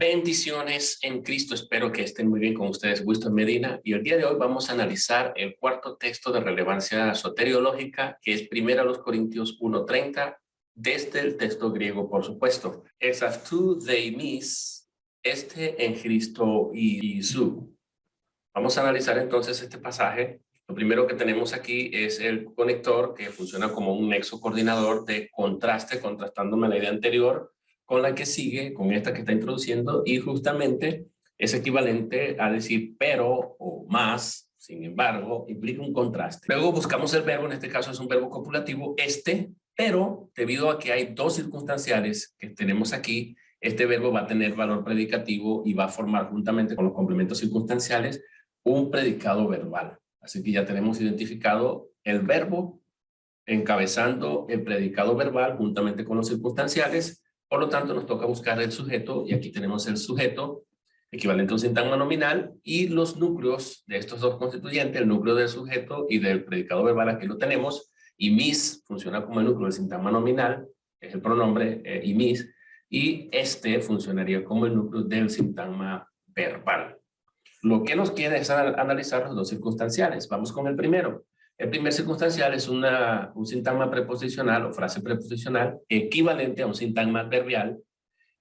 Bendiciones en Cristo, espero que estén muy bien con ustedes, Winston Medina, y el día de hoy vamos a analizar el cuarto texto de relevancia soteriológica, que es 1 Corintios 1:30, desde el texto griego, por supuesto. Ex αυτού δεημείς, en Cristo Jesús. Vamos a analizar entonces este pasaje. Lo primero que tenemos aquí es el conector, que funciona como un nexo coordinador de contraste, contrastándome la idea anterior con la que sigue, con esta que está introduciendo, y justamente es equivalente a decir pero o más, sin embargo, implica un contraste. Luego buscamos el verbo, en este caso es un verbo copulativo, pero debido a que hay dos circunstanciales que tenemos aquí, este verbo va a tener valor predicativo y va a formar juntamente con los complementos circunstanciales un predicado verbal. Así que ya tenemos identificado el verbo encabezando el predicado verbal juntamente con los circunstanciales. Por lo tanto, nos toca buscar el sujeto, y aquí tenemos el sujeto, equivalente a un sintagma nominal, y los núcleos de estos dos constituyentes, el núcleo del sujeto y del predicado verbal, aquí lo tenemos, y mis funciona como el núcleo del sintagma nominal, es el pronombre y mis, y este funcionaría como el núcleo del sintagma verbal. Lo que nos queda es analizar los dos circunstanciales. Vamos con el primero. El primer circunstancial es un sintagma preposicional o frase preposicional equivalente a un sintagma adverbial,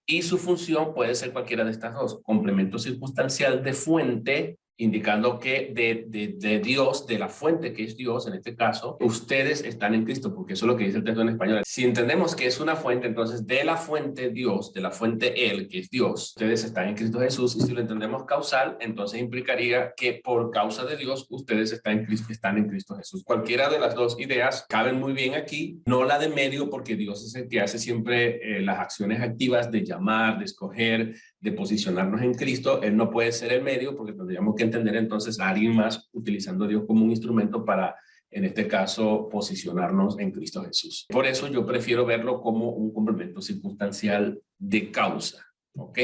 y su función puede ser cualquiera de estas dos. Complemento circunstancial de fuente, indicando que de Dios, de la fuente que es Dios, en este caso, ustedes están en Cristo, porque eso es lo que dice el texto en español. Si entendemos que es una fuente, entonces de la fuente Dios, de la fuente Él, que es Dios, ustedes están en Cristo Jesús, y si lo entendemos causal, entonces implicaría que por causa de Dios, ustedes están en Cristo Jesús. Cualquiera de las dos ideas caben muy bien aquí, no la de medio, porque Dios es el que hace siempre las acciones activas de llamar, de escoger, de posicionarnos en Cristo. Él no puede ser el medio, porque tendríamos que entender entonces a alguien más utilizando a Dios como un instrumento para, en este caso, posicionarnos en Cristo Jesús. Por eso yo prefiero verlo como un complemento circunstancial de causa, ¿ok?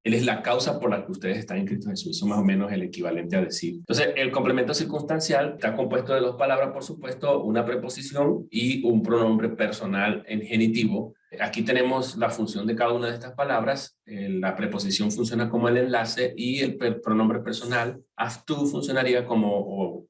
Él es la causa por la que ustedes están en Cristo Jesús. Eso más o menos es el equivalente a decir. Entonces, el complemento circunstancial está compuesto de dos palabras, por supuesto, una preposición y un pronombre personal en genitivo. Aquí tenemos la función de cada una de estas palabras. La preposición funciona como el enlace, y el pronombre personal, αυτού, funcionaría como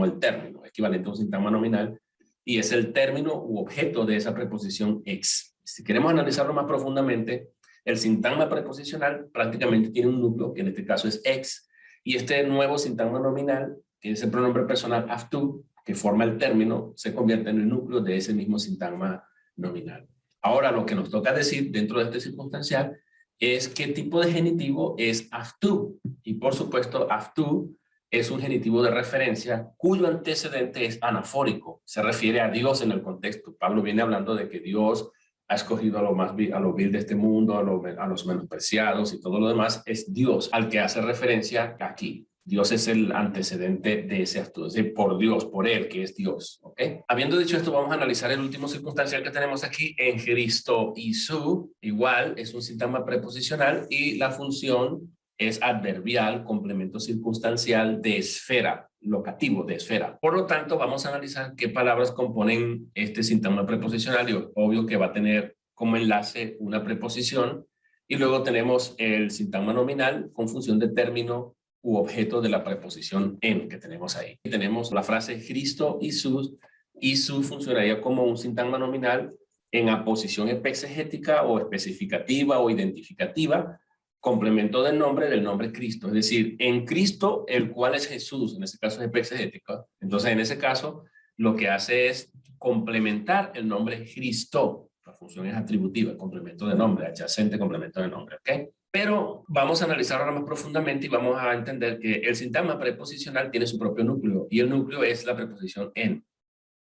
el término, equivalente a un sintagma nominal, y es el término u objeto de esa preposición ex. Si queremos analizarlo más profundamente, el sintagma preposicional prácticamente tiene un núcleo, que en este caso es ex, y este nuevo sintagma nominal, que es el pronombre personal αυτού, que forma el término, se convierte en el núcleo de ese mismo sintagma nominal. Ahora, lo que nos toca decir dentro de este circunstancial es qué tipo de genitivo es αυτού. Y por supuesto, αυτού es un genitivo de referencia cuyo antecedente es anafórico. Se refiere a Dios en el contexto. Pablo viene hablando de que Dios ha escogido a lo vil de este mundo, a los menospreciados, y todo lo demás es Dios al que hace referencia aquí. Dios es el antecedente de ese acto, es decir, por Dios, por Él, que es Dios, ¿ok? Habiendo dicho esto, vamos a analizar el último circunstancial que tenemos aquí, en Cristo Jesús. Igual es un sintagma preposicional y la función es adverbial, complemento circunstancial de esfera, locativo de esfera. Por lo tanto, vamos a analizar qué palabras componen este sintagma preposicional, y obvio que va a tener como enlace una preposición, y luego tenemos el sintagma nominal con función de término u objeto de la preposición en que tenemos ahí. Y tenemos la frase Cristo Jesús, y su funcionaría como un sintagma nominal en aposición exegética o especificativa o identificativa, complemento del nombre Cristo, es decir, en Cristo, el cual es Jesús, en este caso es exegético. Entonces, en ese caso, lo que hace es complementar el nombre Cristo. La función es atributiva, complemento de nombre, adyacente, complemento de nombre, ¿ok? Pero vamos a analizar ahora más profundamente y vamos a entender que el sintagma preposicional tiene su propio núcleo, y el núcleo es la preposición en.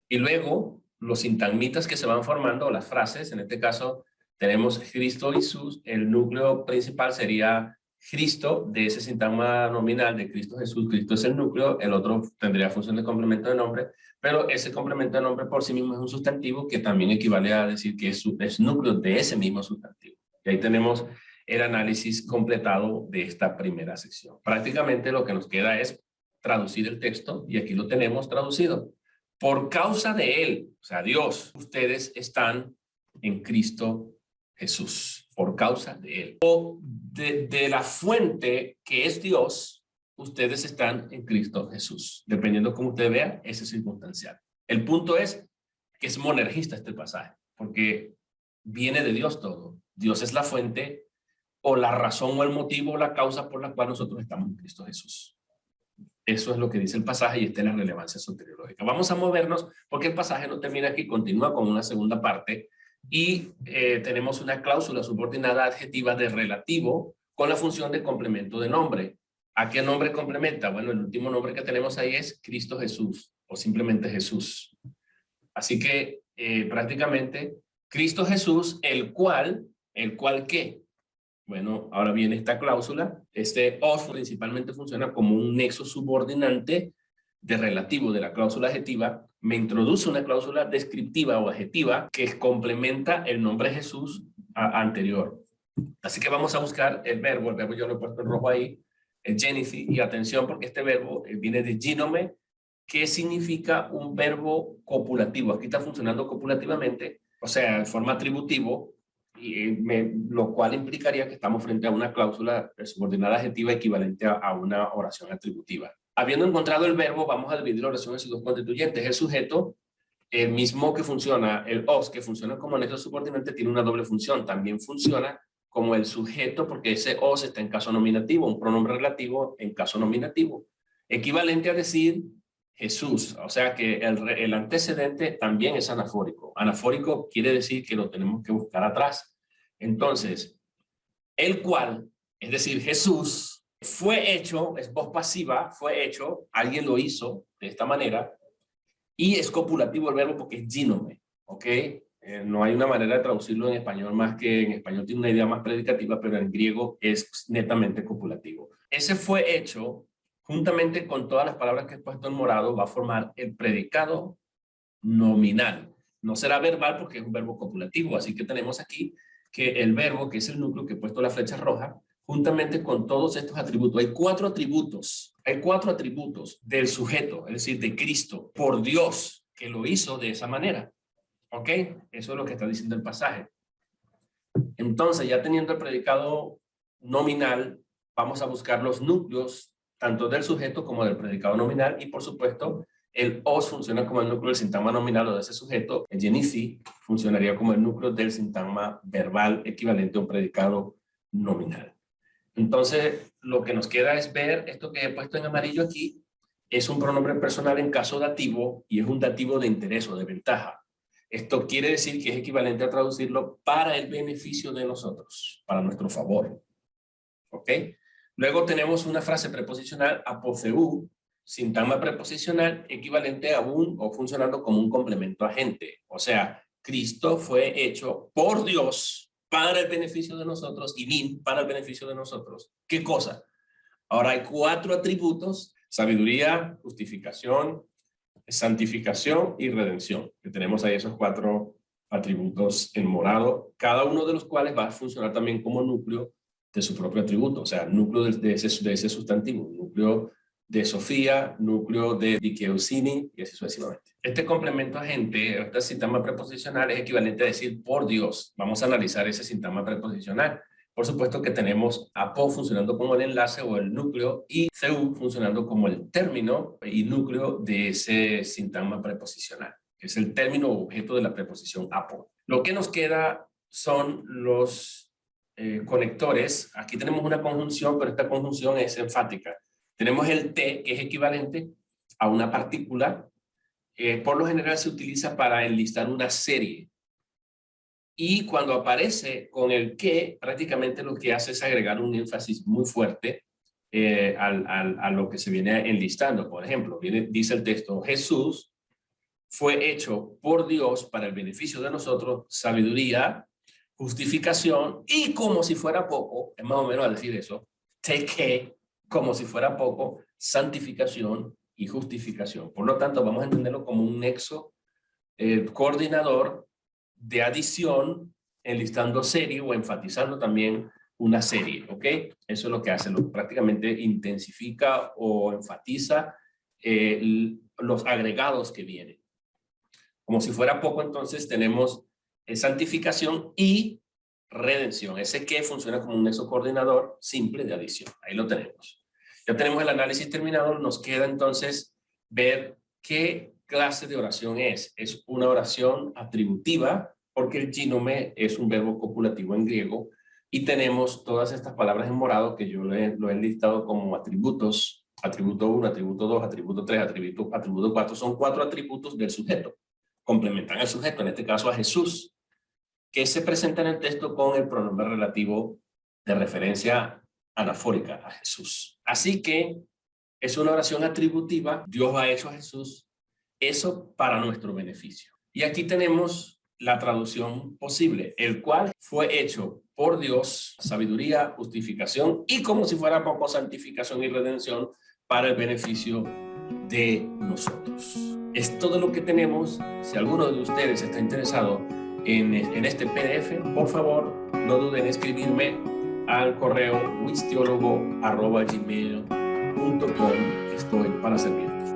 Y luego, los sintagmitas que se van formando, las frases, en este caso, tenemos Cristo Jesús, el núcleo principal sería Cristo, de ese sintagma nominal de Cristo Jesús. Cristo es el núcleo, el otro tendría función de complemento de nombre, pero ese complemento de nombre por sí mismo es un sustantivo que también equivale a decir que es núcleo de ese mismo sustantivo. Y ahí tenemos el análisis completado de esta primera sección. Prácticamente lo que nos queda es traducir el texto, y aquí lo tenemos traducido. Por causa de Él, o sea, Dios, ustedes están en Cristo Jesús, por causa de Él. O de la fuente que es Dios, ustedes están en Cristo Jesús. Dependiendo cómo usted vea, ese es circunstancial. El punto es que es monergista este pasaje, porque viene de Dios todo. Dios es la fuente o la razón o el motivo o la causa por la cual nosotros estamos en Cristo Jesús. Eso es lo que dice el pasaje y esta es la relevancia soteriológica. Vamos a movernos porque el pasaje no termina aquí, continúa con una segunda parte y tenemos una cláusula subordinada adjetiva de relativo con la función de complemento de nombre. ¿A qué nombre complementa? Bueno, el último nombre que tenemos ahí es Cristo Jesús o simplemente Jesús. Así que prácticamente Cristo Jesús, ¿el cual qué? Bueno, ahora viene esta cláusula. Este os principalmente funciona como un nexo subordinante de relativo de la cláusula adjetiva. Me introduce una cláusula descriptiva o adjetiva que complementa el nombre Jesús anterior. Así que vamos a buscar el verbo yo lo he puesto en rojo ahí, el genici, y atención porque este verbo viene de ginome, que significa un verbo copulativo. Aquí está funcionando copulativamente, o sea, en forma atributivo, lo cual implicaría que estamos frente a una cláusula subordinada adjetiva equivalente a una oración atributiva. Habiendo encontrado el verbo, vamos a dividir la oración en sus dos constituyentes. El sujeto, el mismo que funciona, el os, que funciona como nexo subordinante, tiene una doble función. También funciona como el sujeto porque ese os está en caso nominativo, un pronombre relativo en caso nominativo. Equivalente a decir Jesús, o sea que el antecedente también es anafórico. Anafórico quiere decir que lo tenemos que buscar atrás. Entonces, el cual, es decir, Jesús, fue hecho, es voz pasiva, fue hecho, alguien lo hizo de esta manera, y es copulativo el verbo porque es ginome, ¿ok? No hay una manera de traducirlo en español más que en español tiene una idea más predicativa, pero en griego es netamente copulativo. Ese fue hecho juntamente con todas las palabras que he puesto en morado, va a formar el predicado nominal. No será verbal porque es un verbo copulativo, así que tenemos aquí que el verbo, que es el núcleo, que he puesto la flecha roja, juntamente con todos estos atributos. Hay cuatro atributos del sujeto, es decir, de Cristo, por Dios, que lo hizo de esa manera. ¿Ok? Eso es lo que está diciendo el pasaje. Entonces, ya teniendo el predicado nominal, vamos a buscar los núcleos tanto del sujeto como del predicado nominal, y por supuesto el os funciona como el núcleo del sintagma nominal o de ese sujeto. El genici funcionaría como el núcleo del sintagma verbal equivalente a un predicado nominal. Entonces lo que nos queda es ver esto que he puesto en amarillo aquí. Es un pronombre personal en caso dativo y es un dativo de interés o de ventaja. Esto quiere decir que es equivalente a traducirlo para el beneficio de nosotros, para nuestro favor. ¿Ok? Luego tenemos una frase preposicional apotheu, sintagma preposicional equivalente a un o funcionando como un complemento agente. O sea, Cristo fue hecho por Dios para el beneficio de nosotros y min para el beneficio de nosotros. ¿Qué cosa? Ahora hay cuatro atributos: sabiduría, justificación, santificación y redención. Que tenemos ahí esos cuatro atributos en morado, cada uno de los cuales va a funcionar también como núcleo de su propio atributo, o sea, núcleo de ese sustantivo, núcleo de Sofía, núcleo de Dikeusini y así sucesivamente. Este complemento agente, este sintagma preposicional es equivalente a decir por Dios. Vamos a analizar ese sintagma preposicional. Por supuesto que tenemos apo funcionando como el enlace o el núcleo y theu funcionando como el término y núcleo de ese sintagma preposicional, que es el término o objeto de la preposición apo. Lo que nos queda son los conectores. Aquí tenemos una conjunción, pero esta conjunción es enfática. Tenemos el T, que es equivalente a una partícula. Por lo general se utiliza para enlistar una serie. Y cuando aparece con el que, prácticamente lo que hace es agregar un énfasis muy fuerte a lo que se viene enlistando. Por ejemplo, dice el texto: Jesús fue hecho por Dios para el beneficio de nosotros, sabiduría, justificación, y como si fuera poco, es más o menos a decir eso, teke, como si fuera poco, santificación y justificación. Por lo tanto, vamos a entenderlo como un nexo coordinador de adición, enlistando serie o enfatizando también una serie, ¿ok? Eso es lo que hace, prácticamente intensifica o enfatiza los agregados que vienen. Como si fuera poco, entonces tenemos santificación y redención. Ese que funciona como un nexo coordinador simple de adición. Ahí lo tenemos. Ya tenemos el análisis terminado. Nos queda entonces ver qué clase de oración es. Es una oración atributiva, porque el gínome es un verbo copulativo en griego, y tenemos todas estas palabras en morado que yo lo he listado como atributos. Atributo 1, atributo 2, atributo 3, atributo 4. Son 4 atributos del sujeto. Complementan al sujeto, en este caso a Jesús, que se presenta en el texto con el pronombre relativo de referencia anafórica a Jesús. Así que es una oración atributiva. Dios ha hecho a Jesús eso para nuestro beneficio. Y aquí tenemos la traducción posible, el cual fue hecho por Dios, sabiduría, justificación y como si fuera poco santificación y redención para el beneficio de nosotros. Es todo lo que tenemos. Si alguno de ustedes está interesado en este PDF, por favor, no duden en escribirme al correo wisteologo@gmail.com. Estoy para servirles.